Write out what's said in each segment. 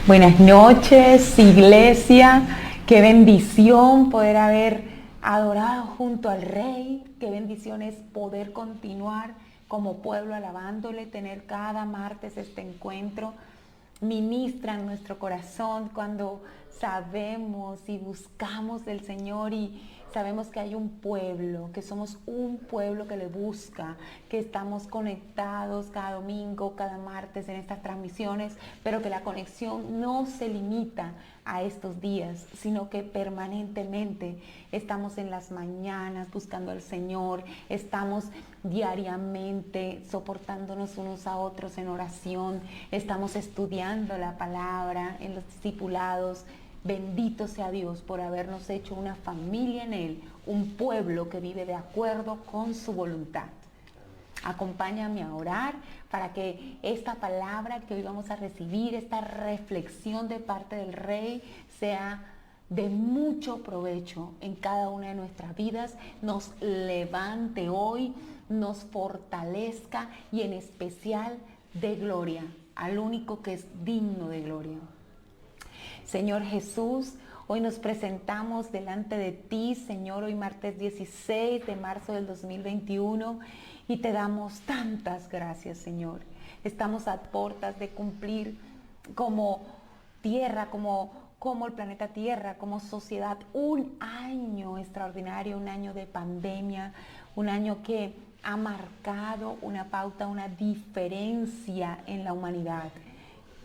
Buenas noches, iglesia. Qué bendición poder haber adorado junto al Rey. Qué bendición es poder continuar como pueblo alabándole, tener cada martes este encuentro. Ministra en nuestro corazón cuando sabemos y buscamos del Señor y sabemos que hay un pueblo, que somos un pueblo que le busca, que estamos conectados cada domingo, cada martes en estas transmisiones, pero que la conexión no se limita a estos días, sino que permanentemente estamos en las mañanas buscando al Señor, estamos diariamente soportándonos unos a otros en oración, estamos estudiando la palabra en los discipulados. Bendito sea Dios por habernos hecho una familia en Él, un pueblo que vive de acuerdo con su voluntad. Acompáñame a orar para que esta palabra que hoy vamos a recibir, esta reflexión de parte del Rey, sea de mucho provecho en cada una de nuestras vidas, nos levante hoy, nos fortalezca y en especial de gloria al único que es digno de gloria. Señor Jesús, hoy nos presentamos delante de ti, Señor, hoy martes 16 de marzo del 2021 y te damos tantas gracias, Señor. Estamos a puertas de cumplir como tierra, como el planeta Tierra, como sociedad, un año extraordinario, un año de pandemia, un año que ha marcado una pauta, una diferencia en la humanidad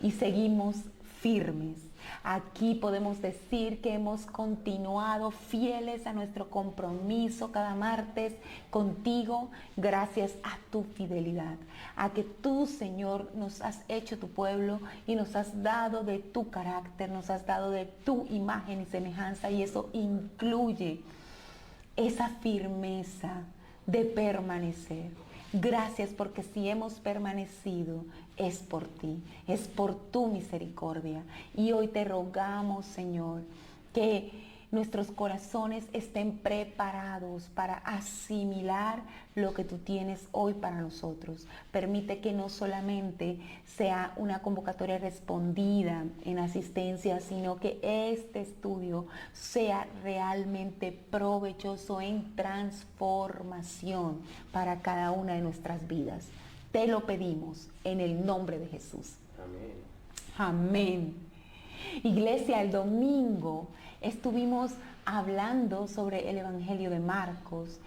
y seguimos firmes. Aquí podemos decir que hemos continuado fieles a nuestro compromiso cada martes contigo gracias a tu fidelidad, a que tú, Señor, nos has hecho tu pueblo y nos has dado de tu carácter, nos has dado de tu imagen y semejanza, y eso incluye esa firmeza de permanecer. Gracias porque si hemos permanecido es por ti, es por tu misericordia. Y hoy te rogamos, Señor, que nuestros corazones estén preparados para asimilar lo que tú tienes hoy para nosotros. Permite que no solamente sea una convocatoria respondida en asistencia, sino que este estudio sea realmente provechoso en transformación para cada una de nuestras vidas. Te lo pedimos en el nombre de Jesús. Amén. Amén. Iglesia, el domingo estuvimos hablando sobre el Evangelio de Marcos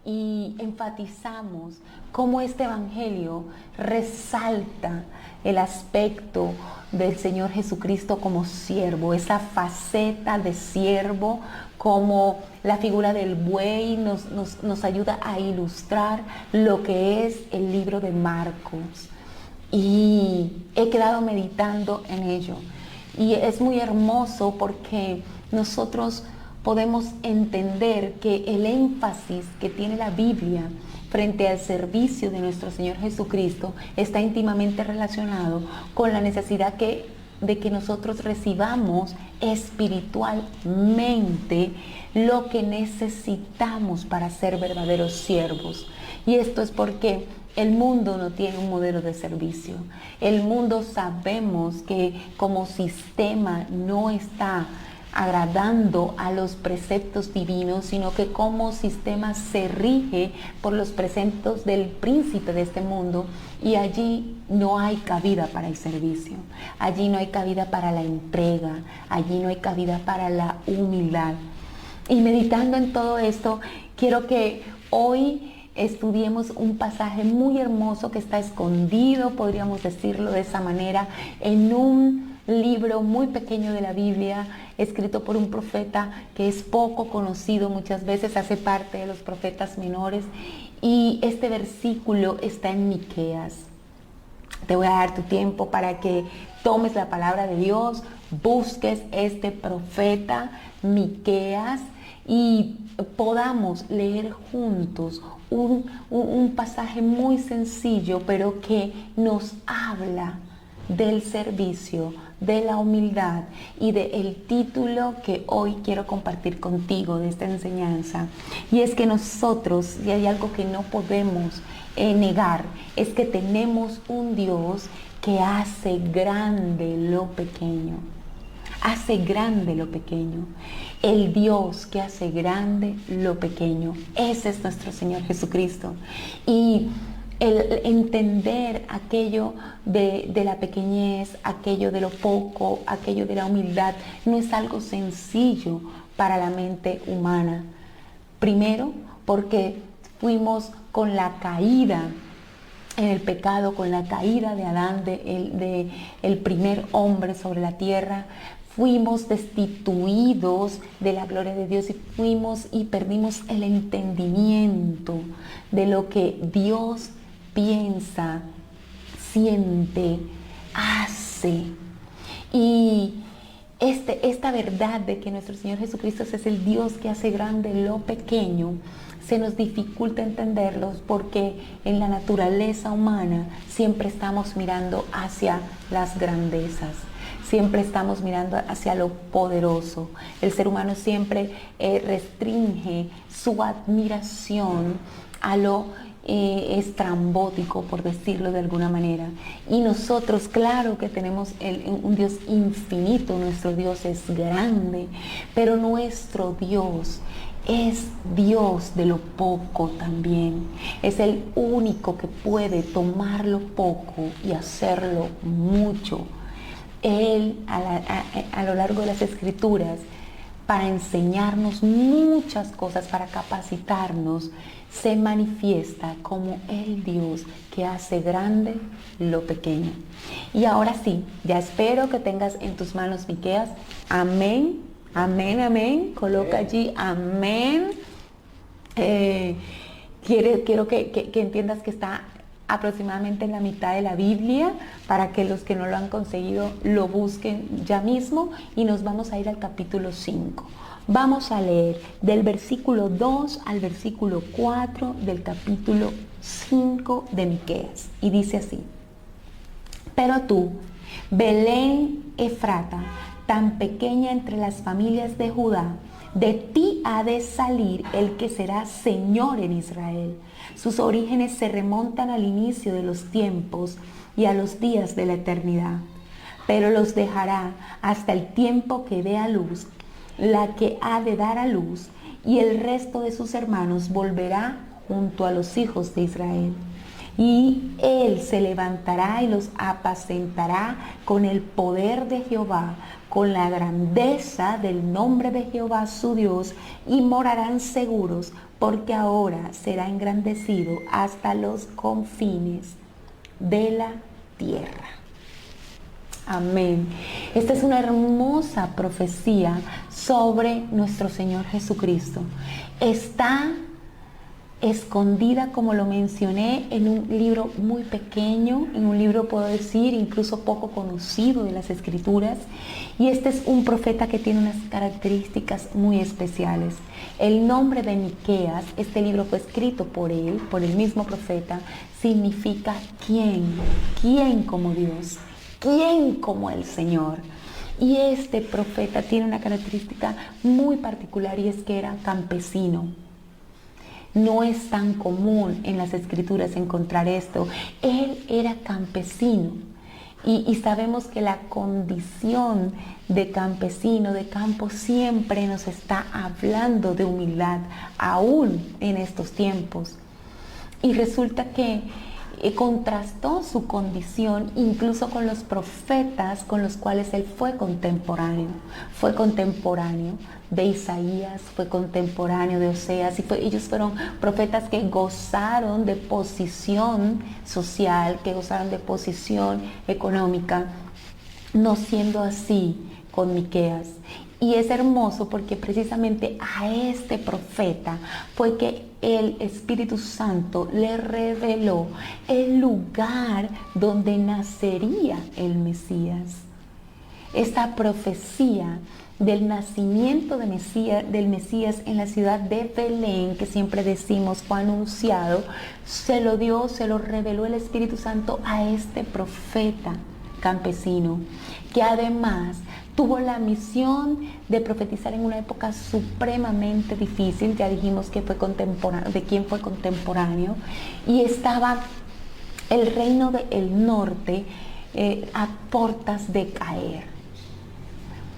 y enfatizamos cómo este Evangelio resalta el aspecto del Señor Jesucristo como siervo, esa faceta de siervo, como la figura del buey nos ayuda a ilustrar lo que es el libro de Marcos. Y he quedado meditando en ello. Y es muy hermoso porque nosotros podemos entender que el énfasis que tiene la Biblia frente al servicio de nuestro Señor Jesucristo está íntimamente relacionado con la necesidad de que nosotros recibamos espiritualmente lo que necesitamos para ser verdaderos siervos. Y esto es porque el mundo no tiene un modelo de servicio. El mundo sabemos que como sistema no está agradando a los preceptos divinos, sino que como sistema se rige por los preceptos del príncipe de este mundo, y allí no hay cabida para el servicio, allí no hay cabida para la entrega, allí no hay cabida para la humildad. Y meditando en todo esto, quiero que hoy estudiemos un pasaje muy hermoso que está escondido, podríamos decirlo de esa manera, en un libro muy pequeño de la Biblia, escrito por un profeta que es poco conocido, muchas veces hace parte de los profetas menores, y este versículo está en Miqueas. Te voy a dar tu tiempo para que tomes la palabra de Dios, busques este profeta Miqueas y podamos leer juntos un pasaje muy sencillo, pero que nos habla del servicio, de la humildad y del título que hoy quiero compartir contigo de esta enseñanza. Y es que nosotros, y hay algo que no podemos negar, es que tenemos un Dios que hace grande lo pequeño. Hace grande lo pequeño. El Dios que hace grande lo pequeño. Ese es nuestro Señor Jesucristo. Y el entender aquello de la pequeñez, aquello de lo poco, aquello de la humildad, no es algo sencillo para la mente humana. Primero, porque fuimos con la caída en el pecado, con la caída de Adán, el primer hombre sobre la tierra. Fuimos destituidos de la gloria de Dios y perdimos el entendimiento de lo que Dios piensa, siente, hace. Y esta verdad de que nuestro Señor Jesucristo es el Dios que hace grande lo pequeño, se nos dificulta entenderlos porque en la naturaleza humana siempre estamos mirando hacia las grandezas. Siempre estamos mirando hacia lo poderoso. El ser humano siempre restringe su admiración a lo estrambótico, por decirlo de alguna manera. Y nosotros, claro que tenemos un Dios infinito, nuestro Dios es grande, pero nuestro Dios es Dios de lo poco también. Es el único que puede tomar lo poco y hacerlo mucho. Él, a lo largo de las Escrituras, para enseñarnos muchas cosas, para capacitarnos, se manifiesta como el Dios que hace grande lo pequeño. Y ahora sí, ya espero que tengas en tus manos Miqueas. Amén, amén, amén. Coloca allí, amén. Quiero que entiendas que está aproximadamente en la mitad de la Biblia, para que los que no lo han conseguido lo busquen ya mismo, y nos vamos a ir al capítulo 5. Vamos a leer del versículo 2 al versículo 4 del capítulo 5 de Miqueas, y dice así: Pero tú, Belén Efrata, tan pequeña entre las familias de Judá, de ti ha de salir el que será Señor en Israel. Sus orígenes se remontan al inicio de los tiempos y a los días de la eternidad. Pero los dejará hasta el tiempo que dé a luz la que ha de dar a luz, y el resto de sus hermanos volverá junto a los hijos de Israel. Y él se levantará y los apacentará con el poder de Jehová, con la grandeza del nombre de Jehová su Dios, y morarán seguros, porque ahora será engrandecido hasta los confines de la tierra. Amén. Esta es una hermosa profecía sobre nuestro Señor Jesucristo. Está escondida, como lo mencioné, en un libro muy pequeño, en un libro, puedo decir, incluso poco conocido de las Escrituras. Y este es un profeta que tiene unas características muy especiales. El nombre de Miqueas, este libro fue escrito por él, por el mismo profeta, significa ¿quién como Dios? ¿Quién como el Señor? Y este profeta tiene una característica muy particular, y es que era campesino. No es tan común en las Escrituras encontrar esto. Él era campesino. Y sabemos que la condición de campesino, de campo, siempre nos está hablando de humildad, aún en estos tiempos. Y resulta que contrastó su condición incluso con los profetas con los cuales él fue contemporáneo. Fue contemporáneo de Isaías, fue contemporáneo de Oseas, y ellos fueron profetas que gozaron de posición social, que gozaron de posición económica, no siendo así con Miqueas. Y es hermoso porque precisamente a este profeta fue que el Espíritu Santo le reveló el lugar donde nacería el Mesías. Esta profecía del nacimiento del Mesías en la ciudad de Belén, que siempre decimos fue anunciado, se lo reveló el Espíritu Santo a este profeta campesino, que además tuvo la misión de profetizar en una época supremamente difícil. Ya dijimos que fue contemporáneo, de quién fue contemporáneo, y estaba el reino del norte a puertas de caer,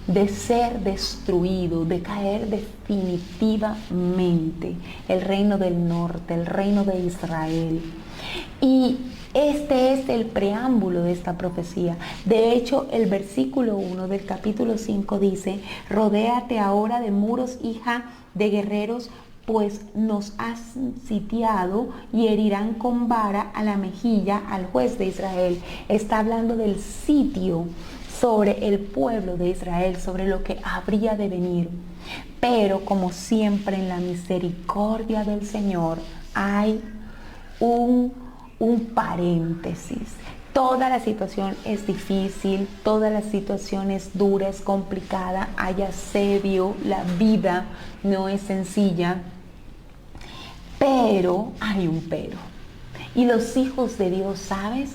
de ser destruido, de caer definitivamente, el reino del norte, el reino de Israel. Y este es el preámbulo de esta profecía. De hecho, el versículo 1 del capítulo 5 dice: rodéate ahora de muros, hija de guerreros, pues nos has sitiado y herirán con vara a la mejilla al juez de Israel. Está hablando del sitio sobre el pueblo de Israel, sobre lo que habría de venir. Pero como siempre en la misericordia del Señor hay un paréntesis. Toda la situación es difícil, toda la situación es dura, es complicada, hay asedio, la vida no es sencilla, pero hay un pero. Y los hijos de Dios, ¿sabes?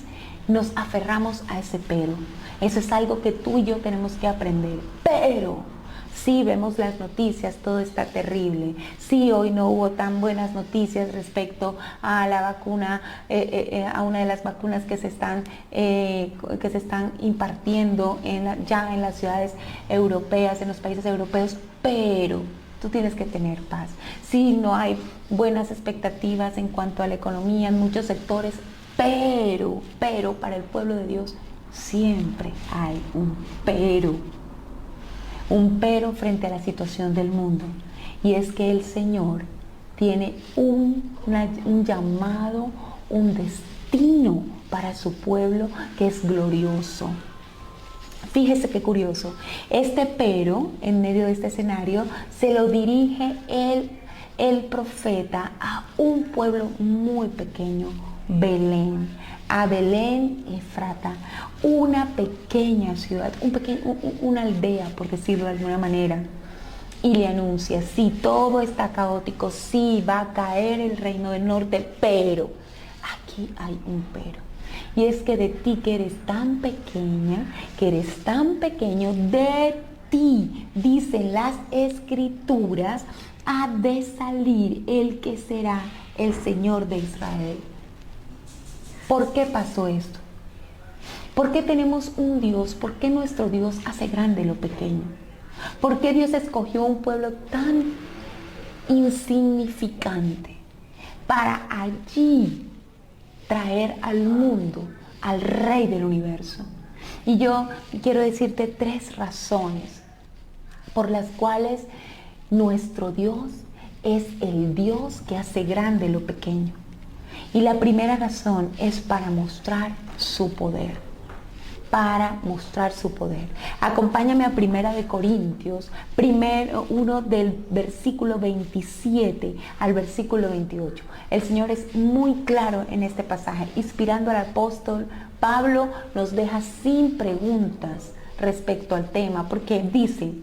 Nos aferramos a ese pero. Eso es algo que tú y yo tenemos que aprender. Pero sí, vemos las noticias, todo está terrible. Sí, hoy no hubo tan buenas noticias respecto a la vacuna, a una de las vacunas que se están impartiendo ya en las ciudades europeas, en los países europeos, pero tú tienes que tener paz. Sí, no hay buenas expectativas en cuanto a la economía en muchos sectores, pero para el pueblo de Dios siempre hay un pero frente a la situación del mundo, y es que el Señor tiene un llamado, un destino para su pueblo que es glorioso. Fíjese qué curioso, este pero en medio de este escenario se lo dirige el profeta a un pueblo muy pequeño, Belén, a Belén Efrata, una pequeña ciudad, una aldea, por decirlo de alguna manera, y le anuncia: sí, todo está caótico, sí, va a caer el reino del norte, pero aquí hay un pero. Y es que de ti, que eres tan pequeña, que eres tan pequeño, de ti, dicen las escrituras, ha de salir el que será el Señor de Israel. ¿Por qué pasó esto? ¿Por qué tenemos un Dios? ¿Por qué nuestro Dios hace grande lo pequeño? ¿Por qué Dios escogió un pueblo tan insignificante para allí traer al mundo al Rey del universo? Y yo quiero decirte 3 razones por las cuales nuestro Dios es el Dios que hace grande lo pequeño. Y la primera razón es para mostrar su poder. Para mostrar su poder. Acompáñame a 1 Corintios, uno del versículo 27 al versículo 28. El Señor es muy claro en este pasaje. Inspirando al apóstol Pablo, nos deja sin preguntas respecto al tema, porque dice: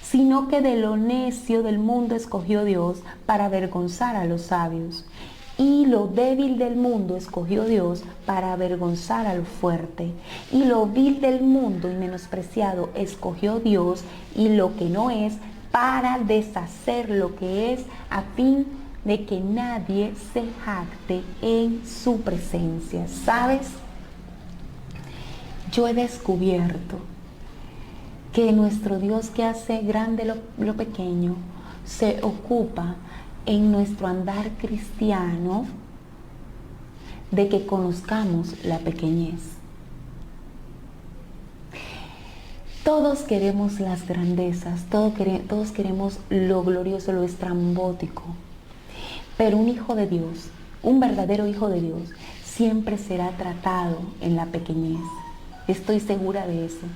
sino que de lo necio del mundo escogió Dios para avergonzar a los sabios. Y lo débil del mundo escogió Dios para avergonzar al fuerte. Y lo vil del mundo y menospreciado escogió Dios, y lo que no es, para deshacer lo que es, a fin de que nadie se jacte en su presencia. ¿Sabes? Yo he descubierto que nuestro Dios, que hace grande lo pequeño, se ocupa en nuestro andar cristiano de que conozcamos la pequeñez. Todos queremos las grandezas, todos queremos lo glorioso, lo estrambótico, pero un hijo de Dios, un verdadero hijo de Dios, siempre será tratado en la pequeñez. Estoy segura de eso,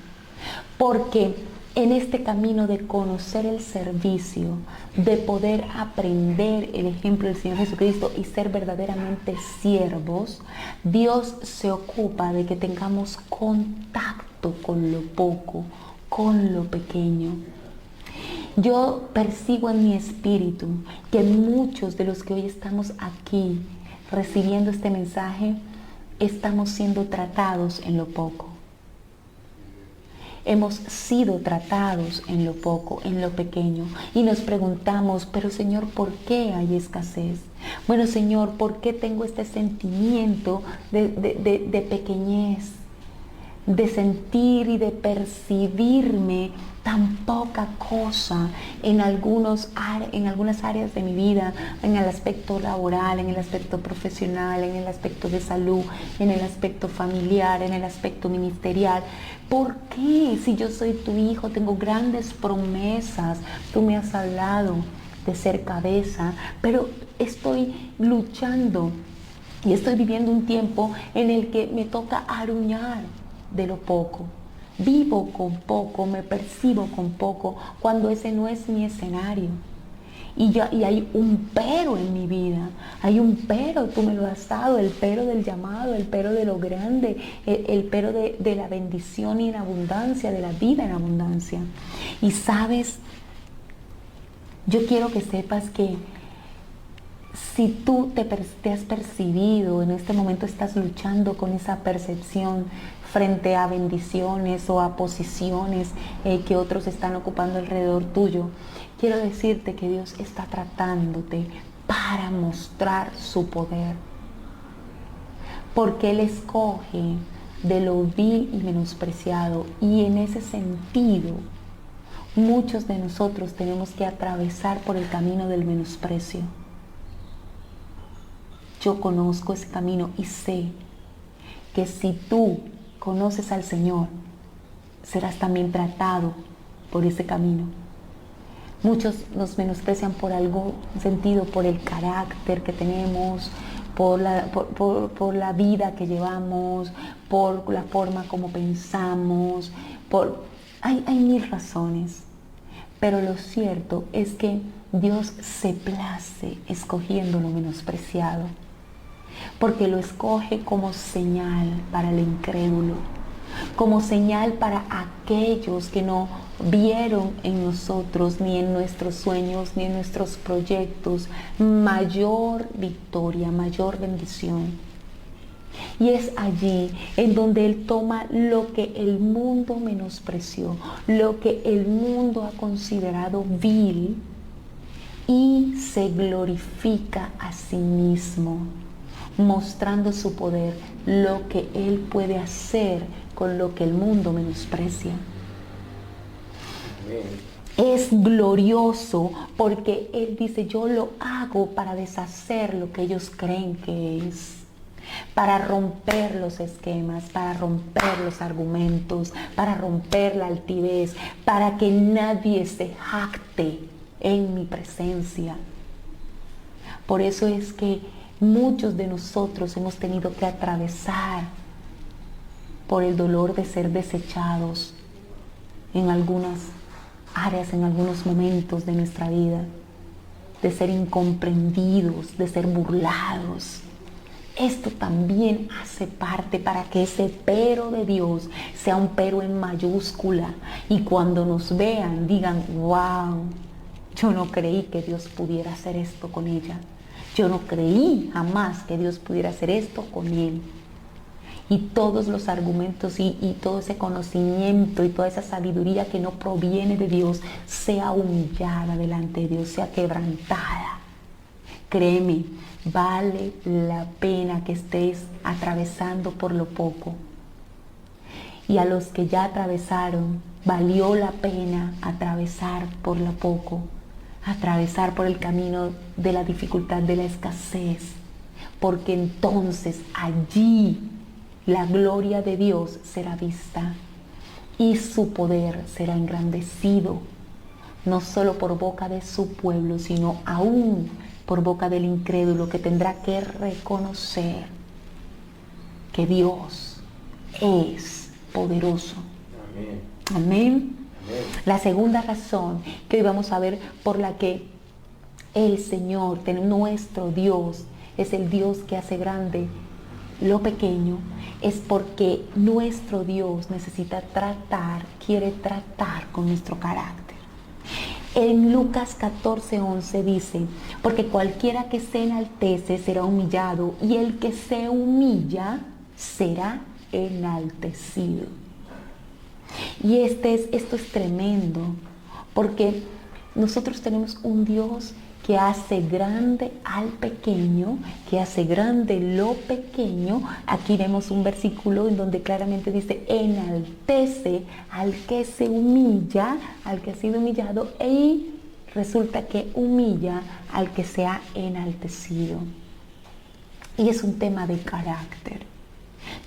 porque en este camino de conocer el servicio, de poder aprender el ejemplo del Señor Jesucristo y ser verdaderamente siervos, Dios se ocupa de que tengamos contacto con lo poco, con lo pequeño. Yo percibo en mi espíritu que muchos de los que hoy estamos aquí recibiendo este mensaje, estamos siendo tratados en lo poco. Hemos sido tratados en lo poco, en lo pequeño, y nos preguntamos, pero Señor, ¿por qué hay escasez? Bueno, Señor, ¿por qué tengo este sentimiento de pequeñez? De sentir y de percibirme tan poca cosa en algunas áreas de mi vida, en el aspecto laboral, en el aspecto profesional, en el aspecto de salud, en el aspecto familiar, en el aspecto ministerial. ¿Por qué? Si yo soy tu hijo, tengo grandes promesas, tú me has hablado de ser cabeza, pero estoy luchando y estoy viviendo un tiempo en el que me toca aruñar de lo poco. Vivo con poco, me percibo con poco, cuando ese no es mi escenario. Y hay un pero en mi vida, hay un pero, tú me lo has dado, el pero del llamado, el pero de lo grande, el pero de la bendición y la abundancia, de la vida en abundancia. Y sabes, yo quiero que sepas que si tú te has percibido, en este momento estás luchando con esa percepción frente a bendiciones o a posiciones que otros están ocupando alrededor tuyo, quiero decirte que Dios está tratándote para mostrar su poder. Porque Él escoge de lo vil y menospreciado, y en ese sentido muchos de nosotros tenemos que atravesar por el camino del menosprecio. Yo conozco ese camino y sé que si tú conoces al Señor, serás también tratado por ese camino. Muchos nos menosprecian por algún sentido, por el carácter que tenemos, por la vida que llevamos, por la forma como pensamos, hay mil razones. Pero lo cierto es que Dios se place escogiendo lo menospreciado, porque lo escoge como señal para el incrédulo, como señal para aquellos que no vieron en nosotros, ni en nuestros sueños, ni en nuestros proyectos, mayor victoria, mayor bendición. Y es allí en donde Él toma lo que el mundo menospreció, lo que el mundo ha considerado vil, y se glorifica a sí mismo, mostrando su poder, lo que Él puede hacer con lo que el mundo menosprecia. Es glorioso porque Él dice, yo lo hago para deshacer lo que ellos creen que es, para romper los esquemas, para romper los argumentos, para romper la altivez, para que nadie se jacte en mi presencia. Por eso es que muchos de nosotros hemos tenido que atravesar por el dolor de ser desechados en algunas áreas, en algunos momentos de nuestra vida, de ser incomprendidos, de ser burlados. Esto también hace parte para que ese pero de Dios sea un pero en mayúscula, y cuando nos vean digan, wow, yo no creí que Dios pudiera hacer esto con ella. Yo no creí jamás que Dios pudiera hacer esto con él. Y todos los argumentos y todo ese conocimiento y toda esa sabiduría que no proviene de Dios sea humillada delante de Dios, sea quebrantada. Créeme, vale la pena que estés atravesando por lo poco. Y a los que ya atravesaron, valió la pena atravesar por lo poco, atravesar por el camino de la dificultad, de la escasez, porque entonces allí la gloria de Dios será vista y su poder será engrandecido, no solo por boca de su pueblo, sino aún por boca del incrédulo, que tendrá que reconocer que Dios es poderoso. Amén. Amén. La segunda razón que hoy vamos a ver por la que el Señor, nuestro Dios, es el Dios que hace grande lo pequeño, es porque nuestro Dios quiere tratar con nuestro carácter. En Lucas 14:11 dice, porque cualquiera que se enaltece será humillado, y el que se humilla será enaltecido. Y esto es tremendo, porque nosotros tenemos un Dios que hace grande al pequeño, que hace grande lo pequeño. Aquí vemos un versículo en donde claramente dice, enaltece al que se humilla, al que ha sido humillado, y resulta que humilla al que se ha enaltecido. Y es un tema de carácter.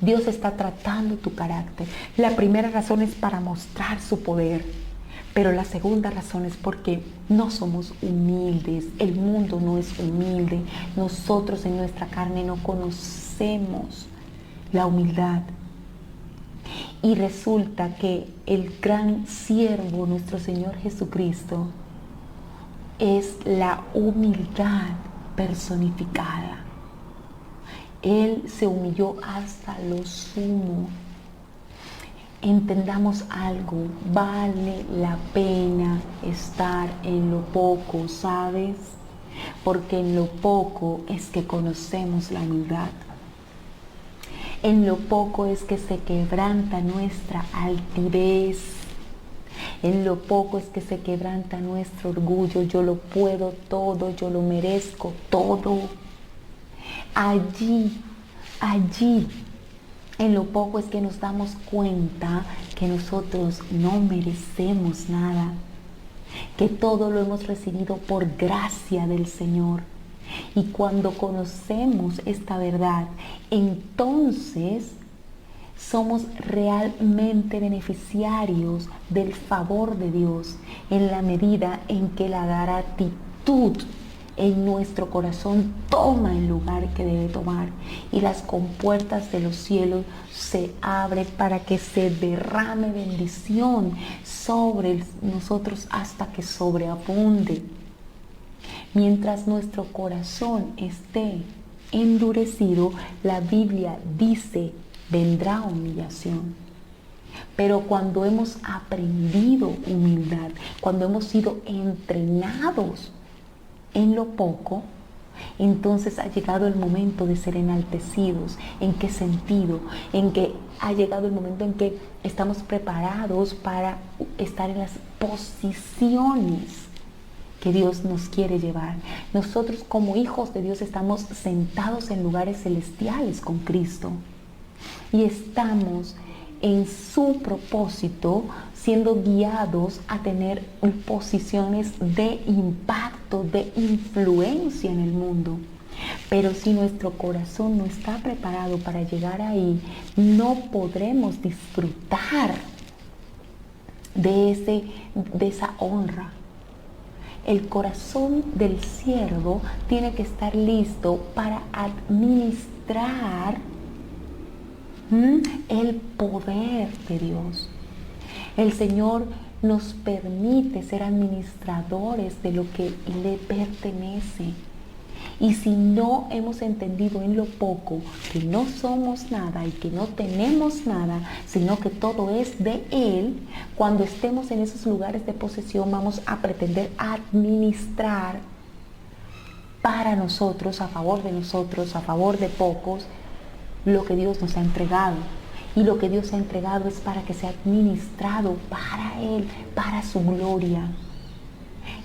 Dios está tratando tu carácter. La primera razón es para mostrar su poder, pero la segunda razón es porque no somos humildes. El mundo no es humilde. Nosotros en nuestra carne no conocemos la humildad. Y resulta que el gran siervo, nuestro Señor Jesucristo, es la humildad personificada. Él se humilló hasta lo sumo. Entendamos algo, vale la pena estar en lo poco, ¿sabes? Porque en lo poco es que conocemos la humildad. En lo poco es que se quebranta nuestra altivez. En lo poco es que se quebranta nuestro orgullo. Yo lo puedo todo, yo lo merezco todo. Allí, en lo poco es que nos damos cuenta que nosotros no merecemos nada, que todo lo hemos recibido por gracia del Señor. Y cuando conocemos esta verdad, entonces somos realmente beneficiarios del favor de Dios en la medida en que la gratitud en nuestro corazón toma el lugar que debe tomar y las compuertas de los cielos se abren para que se derrame bendición sobre nosotros hasta que sobreabunde. Mientras nuestro corazón esté endurecido, la Biblia dice, vendrá humillación. Pero cuando hemos aprendido humildad, cuando hemos sido entrenados en lo poco, entonces ha llegado el momento de ser enaltecidos. ¿En qué sentido? En que ha llegado el momento en que estamos preparados para estar en las posiciones que Dios nos quiere llevar. Nosotros como hijos de Dios estamos sentados en lugares celestiales con Cristo y estamos en su propósito, siendo guiados a tener posiciones de impacto, de influencia en el mundo. Pero si nuestro corazón no está preparado para llegar ahí, no podremos disfrutar de esa honra. El corazón del siervo tiene que estar listo para administrar el poder de Dios. El Señor nos permite ser administradores de lo que le pertenece. Y si no hemos entendido en lo poco que no somos nada y que no tenemos nada, sino que todo es de Él, cuando estemos en esos lugares de posesión vamos a pretender administrar para nosotros, a favor de nosotros, a favor de pocos, lo que Dios nos ha entregado. Y lo que Dios ha entregado es para que sea administrado para Él, para su gloria.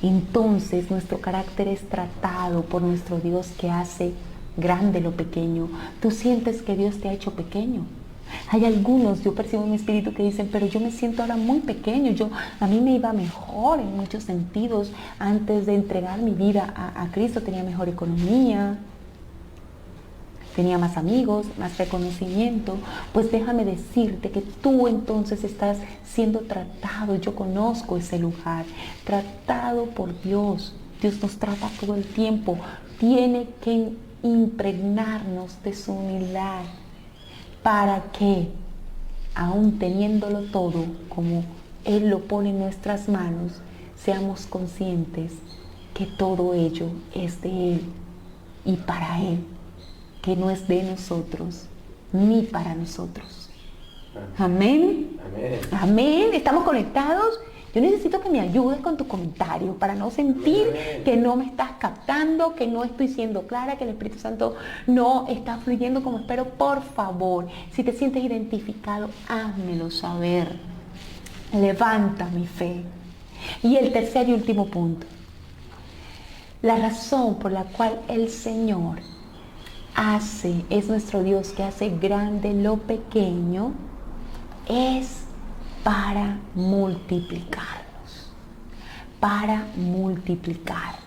Entonces nuestro carácter es tratado por nuestro Dios que hace grande lo pequeño. Tú sientes que Dios te ha hecho pequeño. Hay algunos, yo percibo en mi espíritu, que dicen, pero yo me siento ahora muy pequeño, a mí me iba mejor en muchos sentidos antes de entregar mi vida a Cristo, tenía mejor economía, tenía más amigos, más reconocimiento. Pues déjame decirte que tú entonces estás siendo tratado, yo conozco ese lugar, tratado por Dios. Dios nos trata todo el tiempo, tiene que impregnarnos de su humildad para que, aún teniéndolo todo, como Él lo pone en nuestras manos, seamos conscientes que todo ello es de Él y para Él, que no es de nosotros ni para nosotros. Amén. Amén. Amén. ¿Estamos conectados? Yo necesito que me ayudes con tu comentario para no sentir que no me estás captando, que no estoy siendo clara, que el Espíritu Santo no está fluyendo como espero. Por favor, si te sientes identificado, házmelo saber. levanta mi fe. Y el tercer y último punto, la razón por la cual el Señor es nuestro Dios que hace grande lo pequeño, es para multiplicarnos, para multiplicarnos.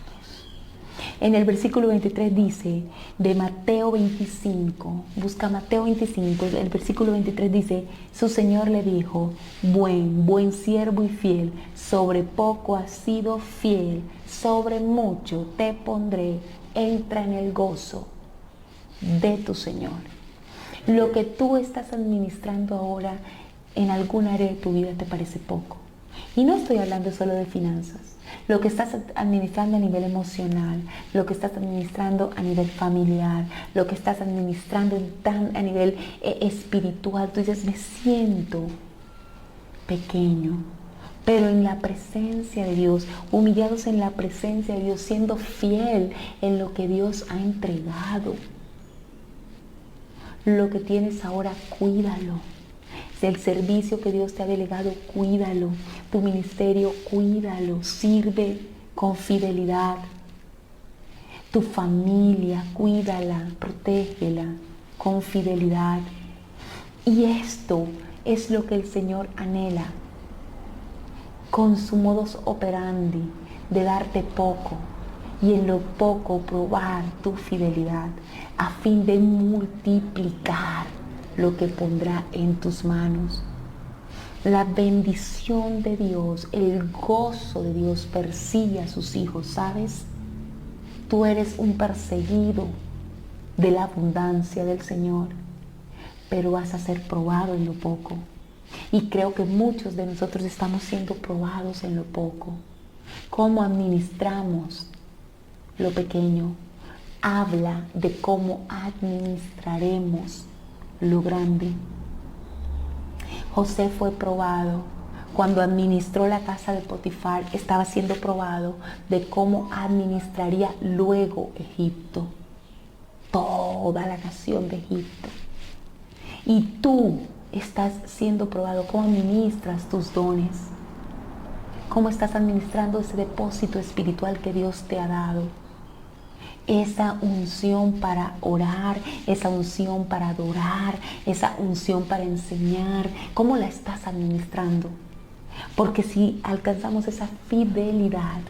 En el versículo 23 dice, de Mateo 25, busca Mateo 25, el versículo 23 dice, su Señor le dijo, buen siervo y fiel, sobre poco has sido fiel, sobre mucho te pondré, entra en el gozo de tu Señor. Lo que tú estás administrando ahora en algún área de tu vida te parece poco. Y no estoy hablando solo de finanzas. Lo que estás administrando a nivel emocional, lo que estás administrando a nivel familiar, lo que estás administrando a nivel espiritual. Tú dices, me siento pequeño, pero en la presencia de Dios, humillados en la presencia de Dios, siendo fiel en lo que Dios ha entregado. Lo que tienes ahora, cuídalo. El servicio que Dios te ha delegado, cuídalo. Tu ministerio, cuídalo. Sirve con fidelidad. Tu familia, cuídala, protégela con fidelidad. Y esto es lo que el Señor anhela, con su modus operandi, de darte poco y en lo poco probar tu fidelidad, a fin de multiplicar lo que pondrá en tus manos. La bendición de Dios, el gozo de Dios persigue a sus hijos, ¿sabes? Tú eres un perseguido de la abundancia del Señor, pero vas a ser probado en lo poco. Y creo que muchos de nosotros estamos siendo probados en lo poco. ¿Cómo administramos lo pequeño? Habla de cómo administraremos lo grande. José fue probado cuando administró la casa de Potifar. Estaba siendo probado de cómo administraría luego Egipto, toda la nación de Egipto. Y tú estás siendo probado. ¿Cómo administras tus dones? ¿Cómo estás administrando ese depósito espiritual que Dios te ha dado? Esa unción para orar, esa unción para adorar, esa unción para enseñar, ¿cómo la estás administrando? Porque si alcanzamos esa fidelidad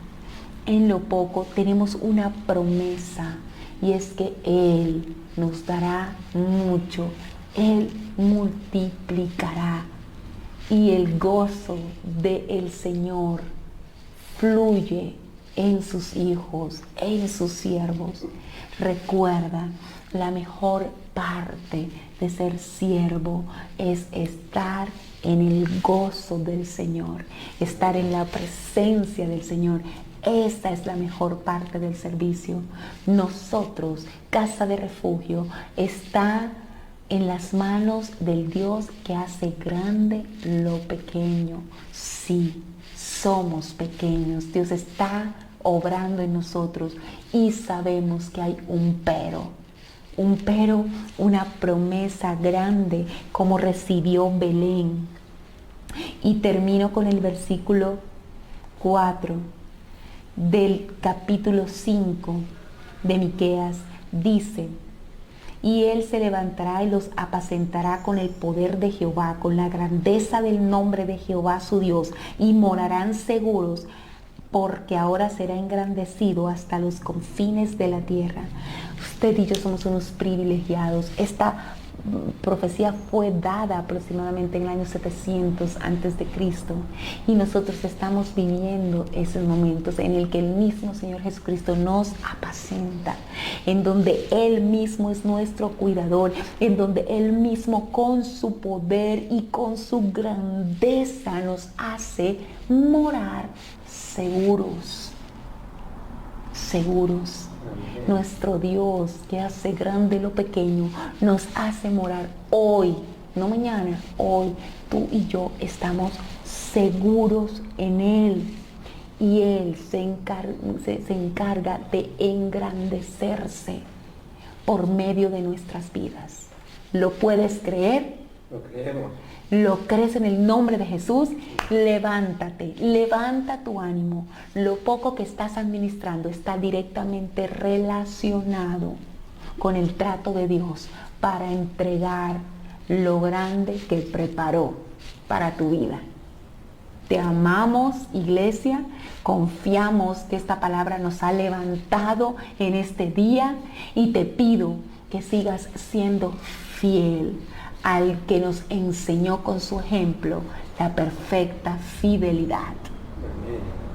en lo poco, tenemos una promesa, y es que Él nos dará mucho, Él multiplicará, y el gozo del Señor fluye en sus hijos, en sus siervos. Recuerda, la mejor parte de ser siervo es estar en el gozo del Señor, estar en la presencia del Señor. Esta es la mejor parte del servicio. Nosotros, Casa de Refugio, está en las manos del Dios que hace grande lo pequeño. Sí, somos pequeños. Dios está obrando en nosotros y sabemos que hay un pero, una promesa grande como recibió Belén. Y termino con el versículo 4 del capítulo 5 de Miqueas. Dice, y él se levantará y los apacentará con el poder de Jehová, con la grandeza del nombre de Jehová su Dios, y morarán seguros, porque ahora será engrandecido hasta los confines de la tierra. Usted y yo somos unos privilegiados. Esta profecía fue dada aproximadamente en el año 700 antes de Cristo, y nosotros estamos viviendo esos momentos en el que el mismo Señor Jesucristo nos apacenta, en donde Él mismo es nuestro cuidador, en donde Él mismo con su poder y con su grandeza nos hace morar seguros. Nuestro Dios, que hace grande lo pequeño, nos hace morar hoy, no mañana, hoy. Tú y yo estamos seguros en Él, y Él se encarga de engrandecerse por medio de nuestras vidas. ¿Lo puedes creer? Lo creemos. ¿Lo crees en el nombre de Jesús? Levántate, levanta tu ánimo. Lo poco que estás administrando está directamente relacionado con el trato de Dios para entregar lo grande que preparó para tu vida. Te amamos, iglesia, confiamos que esta palabra nos ha levantado en este día y te pido que sigas siendo fiel al que nos enseñó con su ejemplo la perfecta fidelidad. Amén.